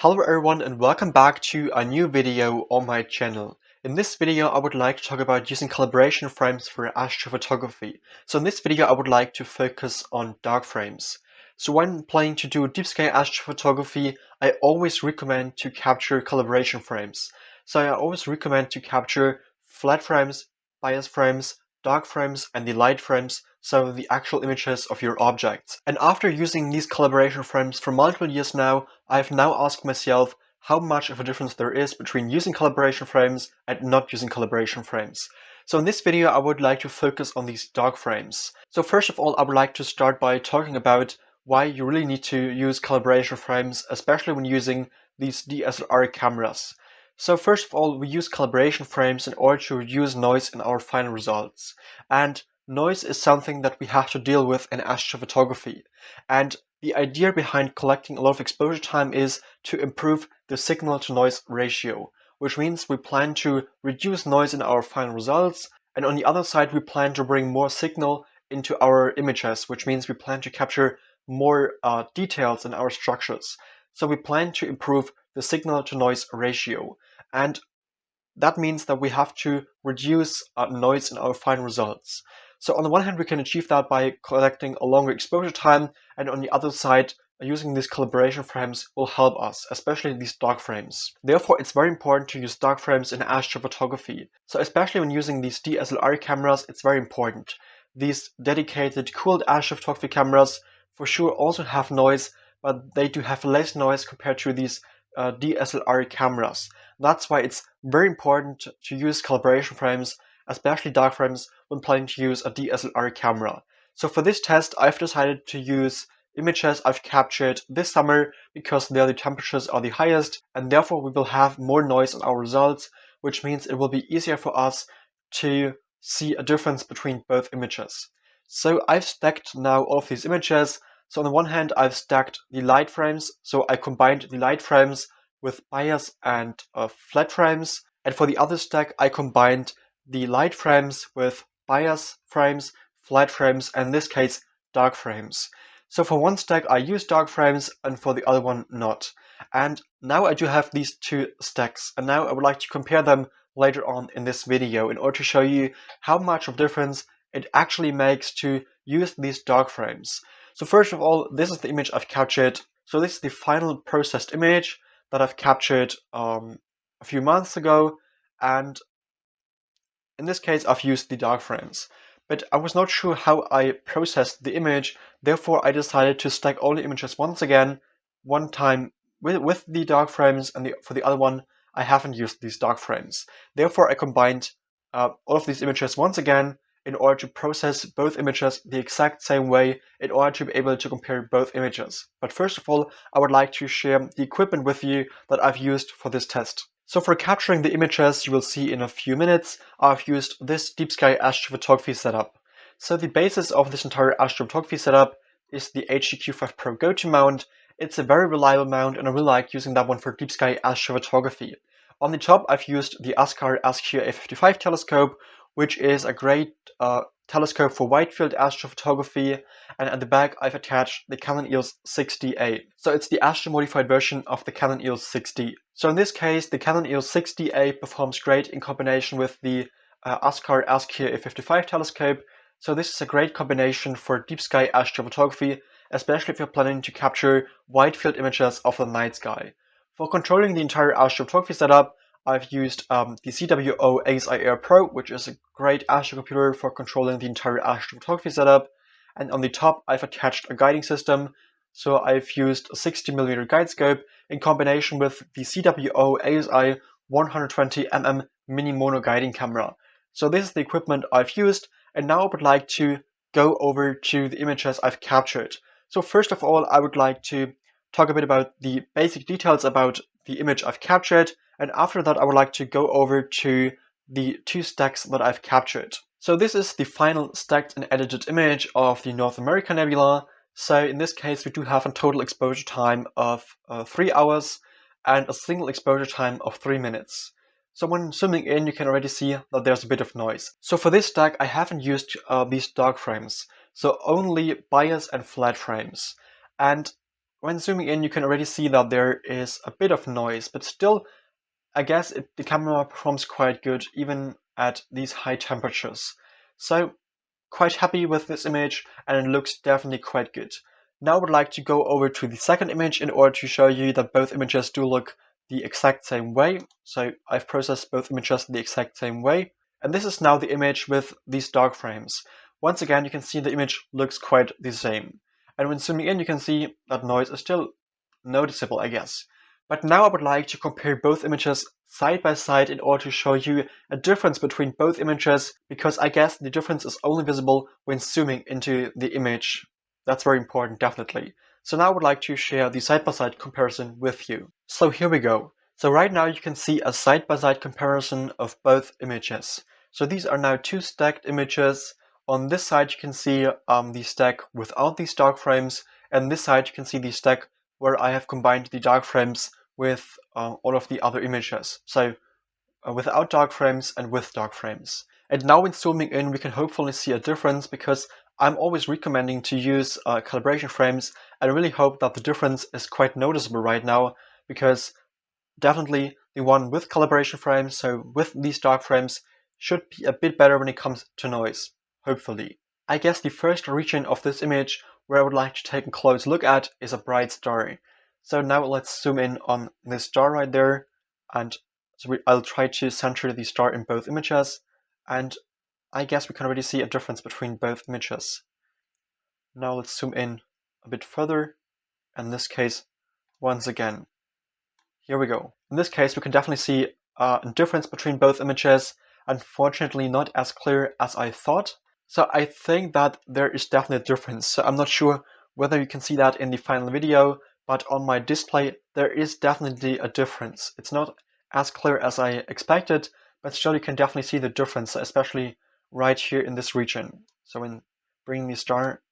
Hello everyone and welcome back to a new video on my channel. In this video I would like to talk about using calibration frames for astrophotography. So in this video I would like to focus on dark frames. So when planning to do deep sky astrophotography, I always recommend to capture calibration frames. So I always recommend to capture flat frames, bias frames, dark frames and the light frames, so the actual images of your objects. And after using these calibration frames for multiple years now, I've now asked myself how much of a difference there is between using calibration frames and not using calibration frames. So in this video I would like to focus on these dark frames. So first of all I would like to start by talking about why you really need to use calibration frames, especially when using these DSLR cameras. So first of all, we use calibration frames in order to reduce noise in our final results. And noise is something that we have to deal with in astrophotography. And the idea behind collecting a lot of exposure time is to improve the signal to noise ratio, which means we plan to reduce noise in our final results. And on the other side, we plan to bring more signal into our images, which means we plan to capture more details in our structures. So we plan to improve the signal to noise ratio. And that means that we have to reduce noise in our final results. So on the one hand, we can achieve that by collecting a longer exposure time, and on the other side, using these calibration frames will help us, especially these dark frames. Therefore, it's very important to use dark frames in astrophotography. So especially when using these DSLR cameras, it's very important. These dedicated cooled astrophotography cameras for sure also have noise, but they do have less noise compared to these DSLR cameras. That's why it's very important to use calibration frames, especially dark frames, when planning to use a DSLR camera. So for this test, I've decided to use images I've captured this summer because there the temperatures are the highest, and therefore we will have more noise in our results, which means it will be easier for us to see a difference between both images. So I've stacked now all of these images. So on the one hand, I've stacked the light frames. So I combined the light frames with bias and flat frames. And for the other stack, I combined the light frames with bias frames, flat frames, and in this case, dark frames. So for one stack, I use dark frames, and for the other one, not. And now I do have these two stacks, and now I would like to compare them later on in this video in order to show you how much of difference it actually makes to use these dark frames. So first of all, this is the image I've captured. So this is the final processed image that I've captured a few months ago, and in this case I've used the dark frames. But I was not sure how I processed the image, therefore I decided to stack all the images once again, one time with the dark frames, and for the other one I haven't used these dark frames. Therefore I combined all of these images once again in order to process both images the exact same way in order to be able to compare both images. But first of all, I would like to share the equipment with you that I've used for this test. So for capturing the images you will see in a few minutes, I've used this deep sky astrophotography setup. So the basis of this entire astrophotography setup is the HDQ5 Pro Go-To mount. It's a very reliable mount and I really like using that one for deep sky astrophotography. On the top I've used the ASCAR ASQ-A55 telescope, which is a great telescope for wide field astrophotography, and at the back I've attached the Canon EOS 60A. So it's the astro modified version of the Canon EOS 6D. So in this case the Canon EOS 60A performs great in combination with the ASCAR ASQ-A55 telescope. So this is a great combination for deep sky astrophotography, especially if you're planning to capture wide field images of the night sky. For controlling the entire astrophotography setup, I've used the CWO ASI Air Pro, which is a great astrocomputer for controlling the entire astrophotography setup. And on the top, I've attached a guiding system. So I've used a 60mm guide scope in combination with the CWO ASI 120mm mini mono guiding camera. So this is the equipment I've used, and now I would like to go over to the images I've captured. So first of all, I would like to talk a bit about the basic details about the image I've captured, and after that I would like to go over to the two stacks that I've captured. So this is the final stacked and edited image of the North American Nebula. So in this case we do have a total exposure time of 3 hours and a single exposure time of 3 minutes. So when zooming in you can already see that there's a bit of noise. So for this stack I haven't used these dark frames, so only bias and flat frames. And when zooming in, you can already see that there is a bit of noise, but still, I guess the camera performs quite good even at these high temperatures. So quite happy with this image, and it looks definitely quite good. Now I would like to go over to the second image in order to show you that both images do look the exact same way. So I've processed both images the exact same way. And this is now the image with these dark frames. Once again, you can see the image looks quite the same. And when zooming in, you can see that noise is still noticeable, I guess. But now I would like to compare both images side by side in order to show you a difference between both images, because I guess the difference is only visible when zooming into the image. That's very important, definitely. So now I would like to share the side-by-side comparison with you. So here we go. So right now you can see a side-by-side comparison of both images. So these are now two stacked images. On this side you can see the stack without these dark frames, and this side you can see the stack where I have combined the dark frames with all of the other images. So without dark frames and with dark frames. And now when zooming in, we can hopefully see a difference, because I'm always recommending to use calibration frames. I really hope that the difference is quite noticeable right now, because definitely the one with calibration frames, so with these dark frames, should be a bit better when it comes to noise, hopefully. I guess the first region of this image where I would like to take a close look at is a bright star. So now let's zoom in on this star right there, and so I'll try to center the star in both images, and I guess we can already see a difference between both images. Now let's zoom in a bit further, in this case, once again. Here we go. In this case, we can definitely see a difference between both images. Unfortunately, not as clear as I thought. So I think that there is definitely a difference. So I'm not sure whether you can see that in the final video, but on my display, there is definitely a difference. It's not as clear as I expected, but still you can definitely see the difference, especially right here in this region. So when bringing the star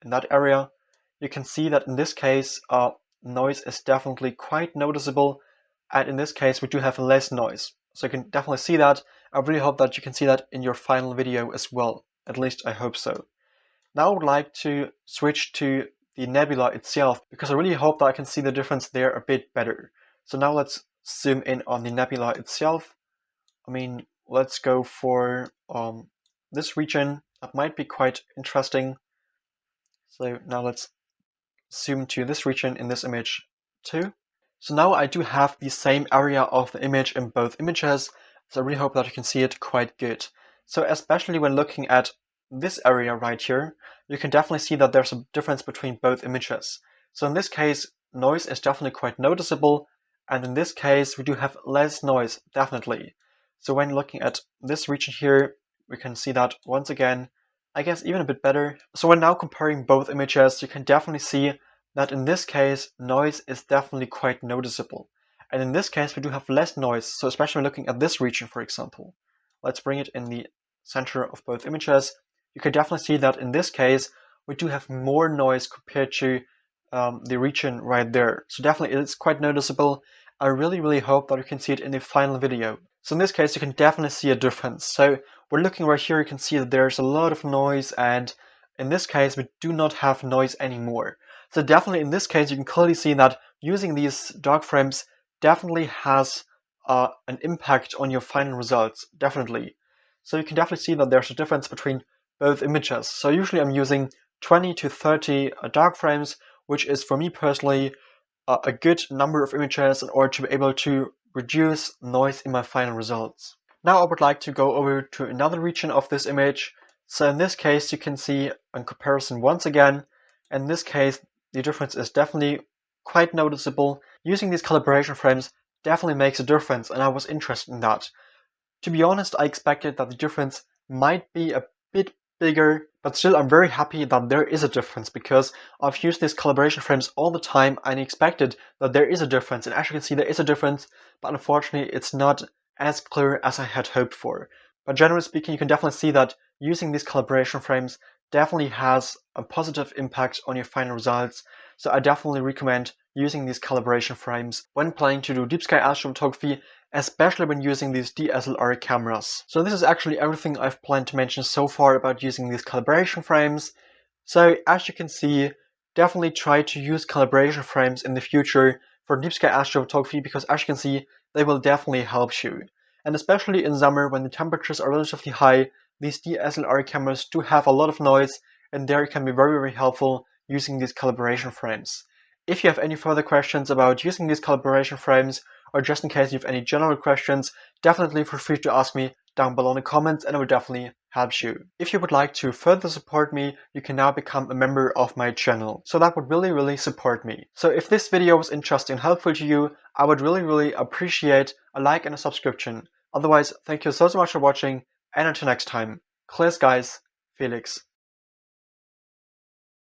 in that area, you can see that in this case, noise is definitely quite noticeable, and in this case we do have less noise. So you can definitely see that. I really hope that you can see that in your final video as well. At least I hope so. Now I would like to switch to the nebula itself, because I really hope that I can see the difference there a bit better. So now let's zoom in on the nebula itself. I mean, let's go for this region. That might be quite interesting. So now let's zoom to this region in this image too. So now I do have the same area of the image in both images, so I really hope that you can see it quite good. So especially when looking at this area right here, you can definitely see that there's a difference between both images. So in this case, noise is definitely quite noticeable, and in this case we do have less noise, definitely. So when looking at this region here, we can see that once again, I guess even a bit better. So when now comparing both images, you can definitely see that in this case, noise is definitely quite noticeable. And in this case, we do have less noise. So especially when looking at this region, for example, let's bring it in the center of both images. You can definitely see that in this case, we do have more noise compared to the region right there. So definitely it's quite noticeable. I really hope that you can see it in the final video. So in this case, you can definitely see a difference. So we're looking right here, you can see that there's a lot of noise, and in this case, we do not have noise anymore. So definitely in this case, you can clearly see that using these dark frames definitely has an impact on your final results, definitely. So you can definitely see that there's a difference between both images. So usually I'm using 20 to 30 dark frames, which is for me personally a good number of images in order to be able to reduce noise in my final results. Now I would like to go over to another region of this image. So in this case, you can see a comparison once again. In this case, the difference is definitely quite noticeable. Using these calibration frames definitely makes a difference, and I was interested in that. To be honest, I expected that the difference might be a bit bigger, but still I'm very happy that there is a difference, because I've used these calibration frames all the time and expected that there is a difference. And as you can see, there is a difference, but unfortunately it's not as clear as I had hoped for. But generally speaking, you can definitely see that using these calibration frames definitely has a positive impact on your final results. So I definitely recommend using these calibration frames when planning to do deep sky astrophotography, especially when using these DSLR cameras. So this is actually everything I've planned to mention so far about using these calibration frames. So as you can see, definitely try to use calibration frames in the future for deep sky astrophotography because, as you can see, they will definitely help you. And especially in summer when the temperatures are relatively high, these DSLR cameras do have a lot of noise, and there it can be very helpful using these calibration frames. If you have any further questions about using these calibration frames, or just in case you have any general questions, definitely feel free to ask me down below in the comments and I will definitely help you. If you would like to further support me, you can now become a member of my channel. So that would really support me. So if this video was interesting and helpful to you, I would really appreciate a like and a subscription. Otherwise, thank you so much for watching, and until next time, clear skies, Felix.